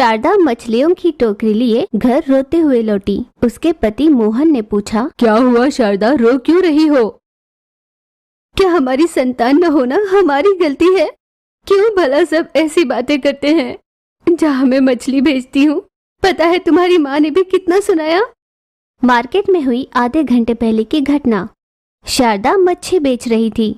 शारदा मछलियों की टोकरी लिए घर रोते हुए लौटी। उसके पति मोहन ने पूछा, क्या हुआ शारदा, रो क्यों रही हो? क्या हमारी संतान न होना हमारी गलती है? क्यों भला सब ऐसी बातें करते हैं? जहाँ मैं मछली बेचती हूँ, पता है तुम्हारी माँ ने भी कितना सुनाया। मार्केट में हुई आधे घंटे पहले की घटना। शारदा मच्छी बेच रही थी।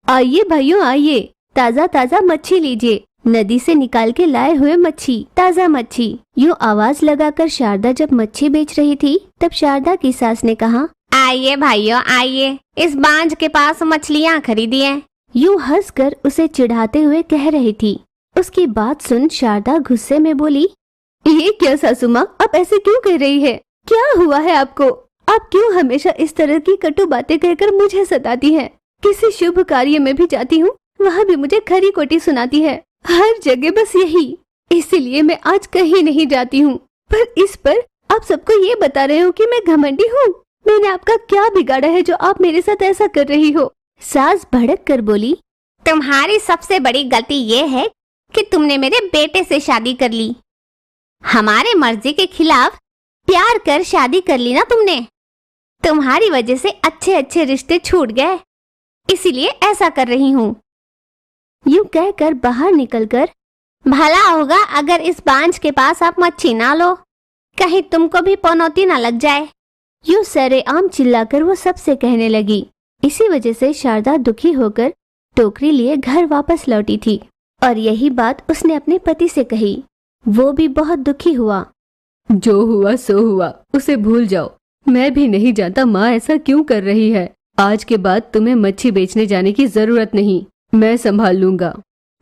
आइए भाइयों आइए, ताजा ताजा मच्छी लीजिए, नदी से निकाल के लाए हुए मच्छी, ताजा मच्छी। यूं आवाज लगाकर शारदा जब मच्छी बेच रही थी, तब शारदा की सास ने कहा, आइए भाइयों आइए, इस बांझ के पास मछलियाँ खरीदिए। यूं हंसकर उसे चिढ़ाते हुए कह रही थी। उसकी बात सुन शारदा गुस्से में बोली, ये क्या सासू माँ, आप ऐसे क्यों कह रही है? क्या हुआ है आपको? आप क्यों हमेशा इस तरह की कटु बातें कहकर मुझे सताती हैं? किसी शुभ कार्य में भी जाती हूँ, वहाँ भी मुझे खरी खोटी सुनाती है। हर जगह बस यही। इसीलिए मैं आज कहीं नहीं जाती हूँ। पर इस पर आप सबको ये बता रहे हो कि मैं घमंडी हूँ। मैंने आपका क्या बिगाड़ा है जो आप मेरे साथ ऐसा कर रही हो? सास भड़क कर बोली, तुम्हारी सबसे बड़ी गलती ये है कि तुमने मेरे बेटे से शादी कर ली। हमारे मर्जी के खिलाफ प्यार कर शादी कर ली ना तुमने। तुम्हारी वजह से अच्छे अच्छे रिश्ते छूट गए, इसीलिए ऐसा कर रही हूँ। यूं कहकर बाहर निकलकर, भला होगा अगर इस बांझ के पास आप मच्छी ना लो, कहीं तुमको भी पनौती ना लग जाए। यूं सरेआम चिल्लाकर वो सबसे कहने लगी। इसी वजह से शारदा दुखी होकर टोकरी लिए घर वापस लौटी थी और यही बात उसने अपने पति से कही। वो भी बहुत दुखी हुआ। जो हुआ सो हुआ, उसे भूल जाओ। मैं भी नहीं जानता माँ ऐसा क्यों कर रही है। आज के बाद तुम्हें मच्छी बेचने जाने की जरूरत नहीं, मैं संभाल लूंगा।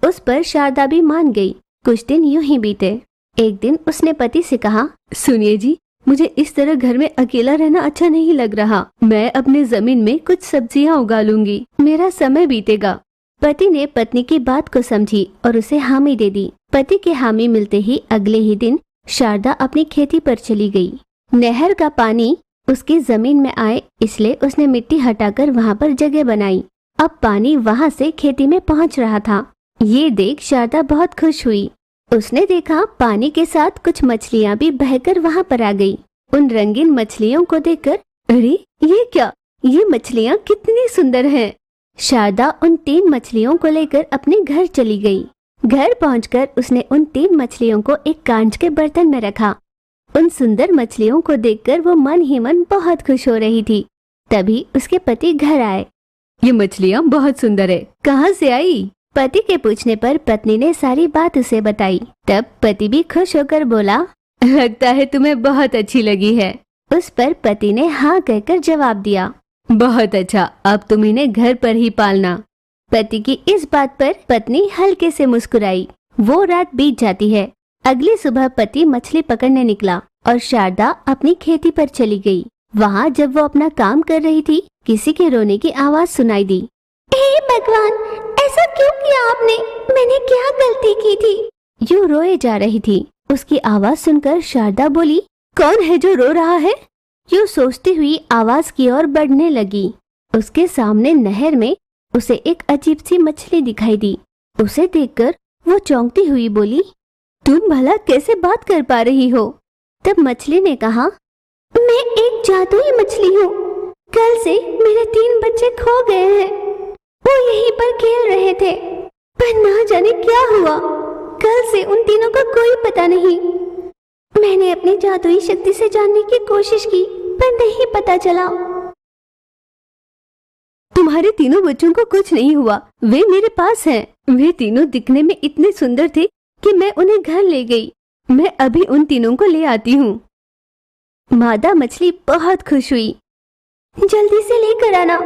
उस पर शारदा भी मान गई। कुछ दिन यूं ही बीते। एक दिन उसने पति से कहा, सुनिए जी, मुझे इस तरह घर में अकेला रहना अच्छा नहीं लग रहा। मैं अपने जमीन में कुछ सब्जियां उगा लूंगी, मेरा समय बीतेगा। पति ने पत्नी की बात को समझी और उसे हामी दे दी। पति के हामी मिलते ही अगले ही दिन शारदा अपनी खेती पर चली गई। नहर का पानी उसकी जमीन में आए, इसलिए उसने मिट्टी हटाकर वहाँ पर जगह बनाई। अब पानी वहाँ से खेती में पहुँच रहा था। ये देख शारदा बहुत खुश हुई। उसने देखा पानी के साथ कुछ मछलियाँ भी बहकर वहाँ पर आ गई। उन रंगीन मछलियों को देखकर, अरे ये क्या, ये मछलियाँ कितनी सुंदर हैं। शारदा उन 3 मछलियों को लेकर अपने घर चली गई। घर पहुंचकर उसने उन 3 मछलियों को एक कांच के बर्तन में रखा। उन सुंदर मछलियों को देखकर वो मन ही मन बहुत खुश हो रही थी। तभी उसके पति घर आए। ये मछलियाँ बहुत सुंदर है, कहाँ से आई? पति के पूछने पर पत्नी ने सारी बात उसे बताई। तब पति भी खुश होकर बोला, लगता है तुम्हें बहुत अच्छी लगी है। उस पर पति ने हाँ कहकर जवाब दिया। बहुत अच्छा, अब तुम इन्हें घर पर ही पालना। पति की इस बात पर पत्नी हल्के से मुस्कुराई। वो रात बीत जाती है। अगली सुबह पति मछली पकड़ने निकला और शारदा अपनी खेती पर चली गई। वहाँ जब वो अपना काम कर रही थी, किसी के रोने की आवाज सुनाई दी। हे भगवान, ऐसा क्यों किया आपने? मैंने क्या गलती की थी? यूं रोए जा रही थी। उसकी आवाज सुनकर शारदा बोली, कौन है जो रो रहा है? यूं सोचती हुई आवाज की ओर बढ़ने लगी। उसके सामने नहर में उसे एक अजीब सी मछली दिखाई दी। उसे देखकर वो चौंकती हुई बोली, तुम भला कैसे बात कर पा रही हो? तब मछली ने कहा, मैं एक जादुई मछली हूँ। कल से मेरे 3 बच्चे खो गए हैं। वो यहीं पर खेल रहे थे, पर ना जाने क्या हुआ। कल से उन तीनों का कोई पता नहीं। मैंने अपनी जादुई शक्ति से जानने की कोशिश की, पर नहीं पता चला। तुम्हारे तीनों बच्चों को कुछ नहीं हुआ, वे मेरे पास हैं। वे तीनों दिखने में इतने सुंदर थे कि मैं उन्हें घर ले गई। मैं अभी उन तीनों को ले आती हूँ। मादा मछली बहुत खुश हुई। जल्दी से लेकर आना।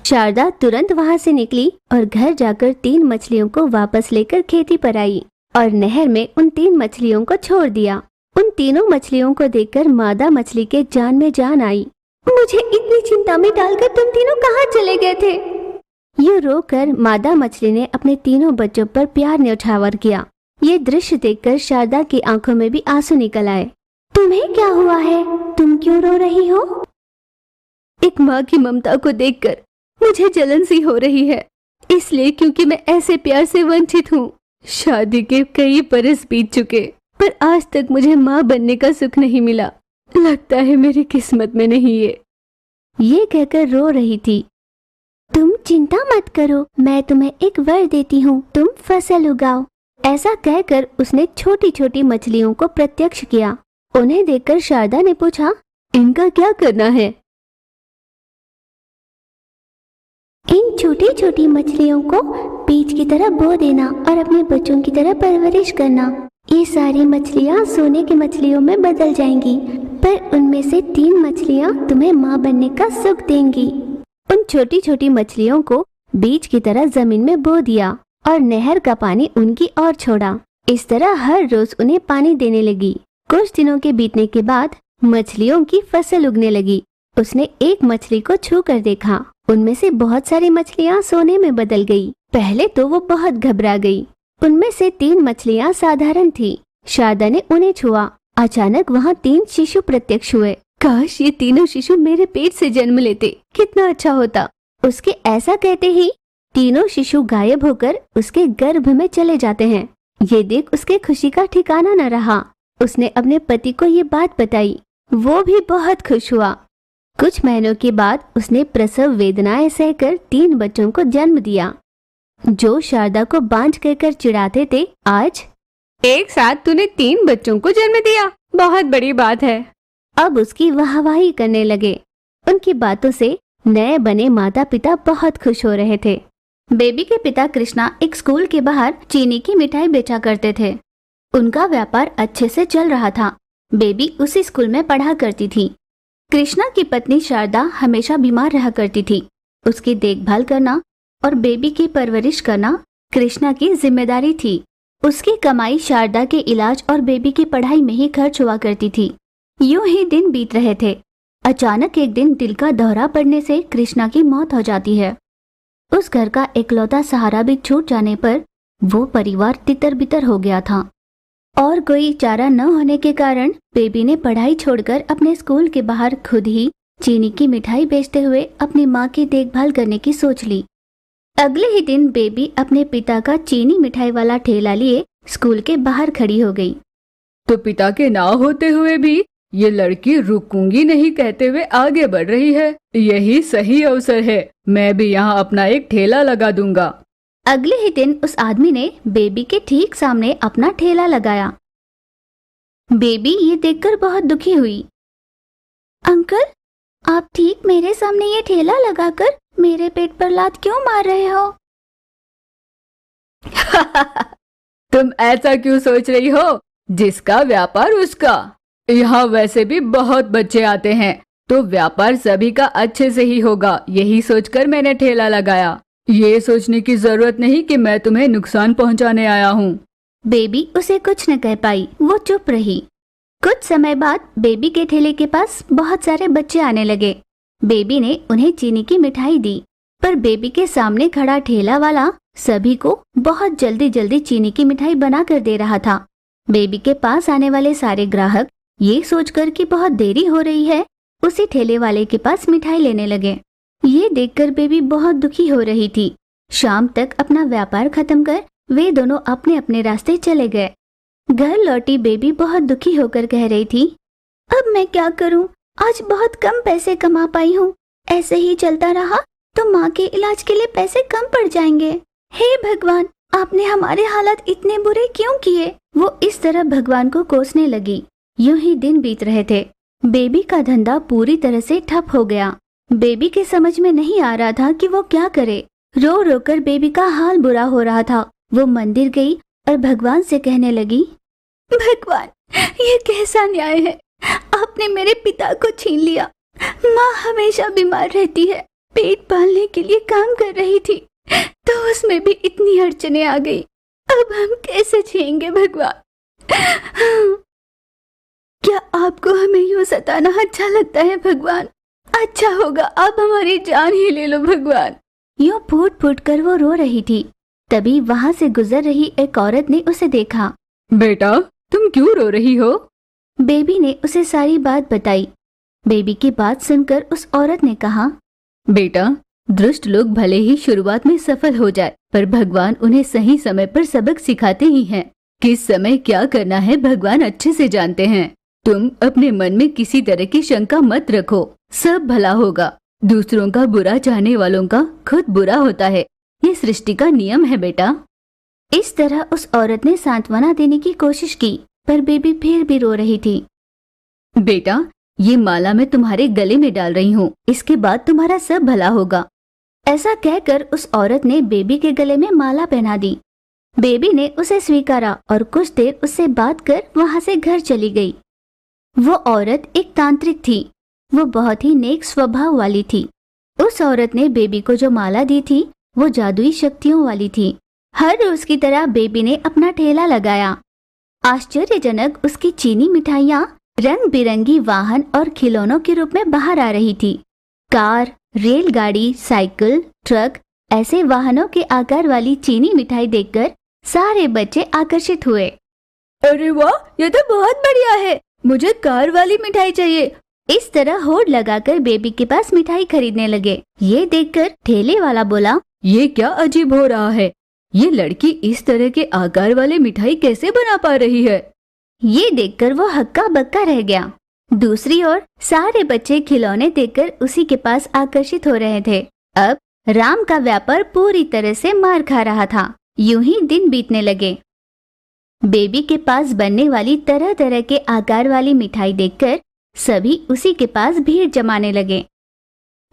शारदा तुरंत वहाँ से निकली और घर जाकर 3 मछलियों को वापस लेकर खेती पर आई और नहर में उन 3 मछलियों को छोड़ दिया। उन तीनों मछलियों को देखकर मादा मछली के जान में जान आई। मुझे इतनी चिंता में डालकर तुम तीनों कहाँ चले गए थे? यूं रोकर मादा मछली ने अपने तीनों बच्चों पर प्यार न्यौछावर किया। ये दृश्य देखकर शारदा की आंखों में भी आंसू निकल आए। तुम्हें क्या हुआ है? तुम क्यों रो रही हो? एक माँ की ममता को देखकर मुझे जलन सी हो रही है, इसलिए क्योंकि मैं ऐसे प्यार से वंचित हूँ। शादी के कई बरस बीत चुके, पर आज तक मुझे माँ बनने का सुख नहीं मिला। लगता है मेरी किस्मत में नहीं है। ये कहकर रो रही थी। तुम चिंता मत करो, मैं तुम्हें एक वर देती हूँ, तुम फसल उगाओ। ऐसा कहकर उसने छोटी छोटी मछलियों को प्रत्यक्ष किया। उन्हें देखकर शारदा ने पूछा, इनका क्या करना है? इन छोटी छोटी मछलियों को बीज की तरह बो देना और अपने बच्चों की तरह परवरिश करना। ये सारी मछलियाँ सोने की मछलियों में बदल जाएंगी, पर उनमें से 3 मछलियाँ तुम्हें माँ बनने का सुख देंगी। उन छोटी छोटी मछलियों को बीज की तरह जमीन में बो दिया और नहर का पानी उनकी ओर छोड़ा। इस तरह हर रोज उन्हें पानी देने लगी। कुछ दिनों के बीतने के बाद मछलियों की फसल उगने लगी। उसने एक मछली को छू कर देखा। उनमें से बहुत सारी मछलियाँ सोने में बदल गई। पहले तो वो बहुत घबरा गई। उनमें से 3 मछलियाँ साधारण थी। शारदा ने उन्हें छुआ। अचानक वहाँ 3 शिशु प्रत्यक्ष हुए। काश ये तीनों शिशु मेरे पेट से जन्म लेते, कितना अच्छा होता। उसके ऐसा कहते ही तीनों शिशु गायब होकर उसके गर्भ में चले जाते हैं। ये देख उसके खुशी का ठिकाना न रहा। उसने अपने पति को ये बात बताई। वो भी बहुत खुश हुआ। कुछ महीनों के बाद उसने प्रसव वेदनाएं सहकर 3 बच्चों को जन्म दिया। जो शारदा को बांझ कहकर चिढ़ाते थे, आज एक साथ तूने 3 बच्चों को जन्म दिया, बहुत बड़ी बात है। अब उसकी वाहवाही करने लगे। उनकी बातों से नए बने माता पिता बहुत खुश हो रहे थे। बेबी के पिता कृष्णा एक स्कूल के बाहर चीनी की मिठाई बेचा करते थे। उनका व्यापार अच्छे से चल रहा था। बेबी उसी स्कूल में पढ़ा करती थी। कृष्णा की पत्नी शारदा हमेशा बीमार रहा करती थी। उसकी देखभाल करना और बेबी की परवरिश करना कृष्णा की जिम्मेदारी थी। उसकी कमाई शारदा के इलाज और बेबी की पढ़ाई में ही खर्च हुआ करती थी। यूं ही दिन बीत रहे थे। अचानक एक दिन दिल का दौरा पड़ने से कृष्णा की मौत हो जाती है। उस घर का इकलौता सहारा भी छूट जाने पर वो परिवार तितर बितर हो गया था और कोई चारा न होने के कारण बेबी ने पढ़ाई छोड़कर अपने स्कूल के बाहर खुद ही चीनी की मिठाई बेचते हुए अपनी माँ की देखभाल करने की सोच ली। अगले ही दिन बेबी अपने पिता का चीनी मिठाई वाला ठेला लिए स्कूल के बाहर खड़ी हो गई। तो पिता के ना होते हुए भी ये लड़की रुकूंगी नहीं कहते हुए आगे बढ़ रही है। यही सही अवसर है, मैं भी यहाँ अपना एक ठेला लगा दूंगा। अगले ही दिन उस आदमी ने बेबी के ठीक सामने अपना ठेला लगाया। बेबी ये देखकर बहुत दुखी हुई। अंकल, आप ठीक मेरे सामने ये ठेला लगाकर मेरे पेट पर लात क्यों मार रहे हो? तुम ऐसा क्यों सोच रही हो? जिसका व्यापार उसका। यहाँ वैसे भी बहुत बच्चे आते हैं, तो व्यापार सभी का अच्छे से ही होगा। यही सोचकर मैंने ठेला लगाया। ये सोचने की जरूरत नहीं कि मैं तुम्हें नुकसान पहुँचाने आया हूँ। बेबी उसे कुछ न कह पाई। वो चुप रही। कुछ समय बाद बेबी के ठेले के पास बहुत सारे बच्चे आने लगे। बेबी ने उन्हें चीनी की मिठाई दी, पर बेबी के सामने खड़ा ठेला वाला सभी को बहुत जल्दी जल्दी चीनी की मिठाई बना कर दे रहा था। बेबी के पास आने वाले सारे ग्राहक ये सोचकर कि बहुत देरी हो रही है, उसी ठेले वाले के पास मिठाई लेने लगे। ये देखकर बेबी बहुत दुखी हो रही थी। शाम तक अपना व्यापार खत्म कर वे दोनों अपने अपने रास्ते चले गए। घर लौटी बेबी बहुत दुखी होकर कह रही थी, अब मैं क्या करूं? आज बहुत कम पैसे कमा पाई हूं। ऐसे ही चलता रहा तो माँ के इलाज के लिए पैसे कम पड़ जाएंगे। हे भगवान, आपने हमारे हालात इतने बुरे क्यों किए? वो इस तरह भगवान को कोसने लगी। यूं ही दिन बीत रहे थे। बेबी का धंधा पूरी तरह से ठप हो गया। बेबी के समझ में नहीं आ रहा था कि वो क्या करे। रो रो कर बेबी का हाल बुरा हो रहा था। वो मंदिर गई और भगवान से कहने लगी, भगवान, ये कैसा न्याय है? आपने मेरे पिता को छीन लिया। माँ हमेशा बीमार रहती है, पेट पालने के लिए काम कर रही थी, तो उसमें भी इतनी अड़चने आ गई। अब हम कैसे जिएंगे भगवान? क्या आपको हमें यूं सताना अच्छा लगता है भगवान? अच्छा होगा आप हमारी जान ही ले लो भगवान। यूं फूट फूट कर वो रो रही थी। तभी वहां से गुजर रही एक औरत ने उसे देखा। बेटा, तुम क्यों रो रही हो? बेबी ने उसे सारी बात बताई। बेबी की बात सुनकर उस औरत ने कहा, बेटा, दुष्ट लोग भले ही शुरुआत में सफल हो जाए, पर भगवान उन्हें सही समय पर सबक सिखाते ही हैं। किस समय क्या करना है भगवान अच्छे से जानते हैं। तुम अपने मन में किसी तरह की शंका मत रखो, सब भला होगा। दूसरों का बुरा चाहने वालों का खुद बुरा होता है, ये सृष्टि का नियम है बेटा। इस तरह उस औरत ने सांत्वना देने की कोशिश की, पर बेबी फिर भी रो रही थी। बेटा, ये माला मैं तुम्हारे गले में डाल रही हूँ, इसके बाद तुम्हारा सब भला होगा। ऐसा कहकर उस औरत ने बेबी के गले में माला पहना दी। बेबी ने उसे स्वीकारा और कुछ देर उससे बात कर वहां से घर चली गई। वो औरत एक तांत्रिक थी। वो बहुत ही नेक स्वभाव वाली थी। उस औरत ने बेबी को जो माला दी थी वो जादुई शक्तियों वाली थी। हर रोज की तरह बेबी ने अपना ठेला लगाया। आश्चर्यजनक उसकी चीनी मिठाइयाँ रंग बिरंगी वाहन और खिलौनों के रूप में बाहर आ रही थी। कार, रेलगाड़ी, साइकिल, ट्रक, ऐसे वाहनों के आकार वाली चीनी मिठाई देखकर सारे बच्चे आकर्षित हुए। अरे वाह, ये तो बहुत बढ़िया है, मुझे कार वाली मिठाई चाहिए। इस तरह होड़ लगाकर बेबी के पास मिठाई खरीदने लगे। ये देखकर ठेले वाला बोला, ये क्या अजीब हो रहा है, ये लड़की इस तरह के आकार वाले मिठाई कैसे बना पा रही है। ये देखकर वो हक्का बक्का रह गया। दूसरी ओर सारे बच्चे खिलौने देखकर उसी के पास आकर्षित हो रहे थे। अब राम का व्यापार पूरी तरह से मार खा रहा था। यूं ही दिन बीतने लगे। बेबी के पास बनने वाली तरह तरह के आकार वाली मिठाई देखकर सभी उसी के पास भीड़ जमाने लगे।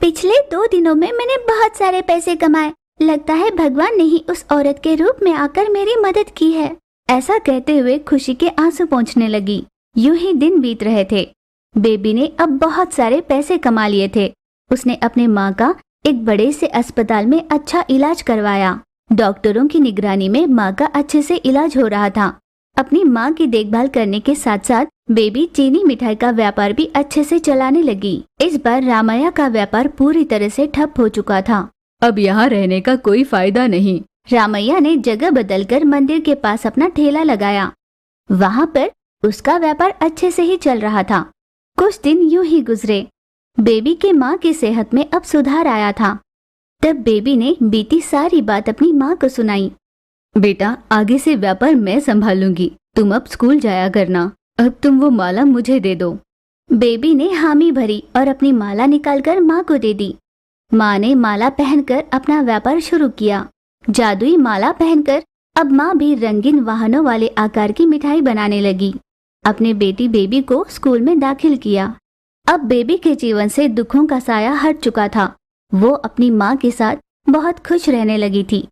पिछले 2 दिनों में मैंने बहुत सारे पैसे कमाए। लगता है भगवान ने ही उस औरत के रूप में आकर मेरी मदद की है। ऐसा कहते हुए खुशी के आंसू पहुंचने लगी। यूं ही दिन बीत रहे थे। बेबी ने अब बहुत सारे पैसे कमा लिए थे। उसने अपने माँ का एक बड़े से अस्पताल में अच्छा इलाज करवाया। डॉक्टरों की निगरानी में माँ का अच्छे से इलाज हो रहा था। अपनी माँ की देखभाल करने के साथ साथ बेबी चीनी मिठाई का व्यापार भी अच्छे से चलाने लगी। इस बार रामैया का व्यापार पूरी तरह से ठप हो चुका था। अब यहाँ रहने का कोई फायदा नहीं। रामैया ने जगह बदलकर मंदिर के पास अपना ठेला लगाया। वहाँ पर उसका व्यापार अच्छे से ही चल रहा था। कुछ दिन यूं ही गुजरे। बेबी के माँ की सेहत में अब सुधार आया था। तब बेबी ने बीती सारी बात अपनी माँ को सुनाई। बेटा, आगे से व्यापार मैं संभालूंगी, तुम अब स्कूल जाया करना। अब तुम वो माला मुझे दे दो। बेबी ने हामी भरी और अपनी माला निकालकर माँ को दे दी। माँ ने माला पहनकर अपना व्यापार शुरू किया। जादुई माला पहनकर अब माँ भी रंगीन वाहनों वाले आकार की मिठाई बनाने लगी। अपने बेटी बेबी को स्कूल में दाखिल किया। अब बेबी के जीवन से दुखों का साया हट चुका था। वो अपनी माँ के साथ बहुत खुश रहने लगी थी।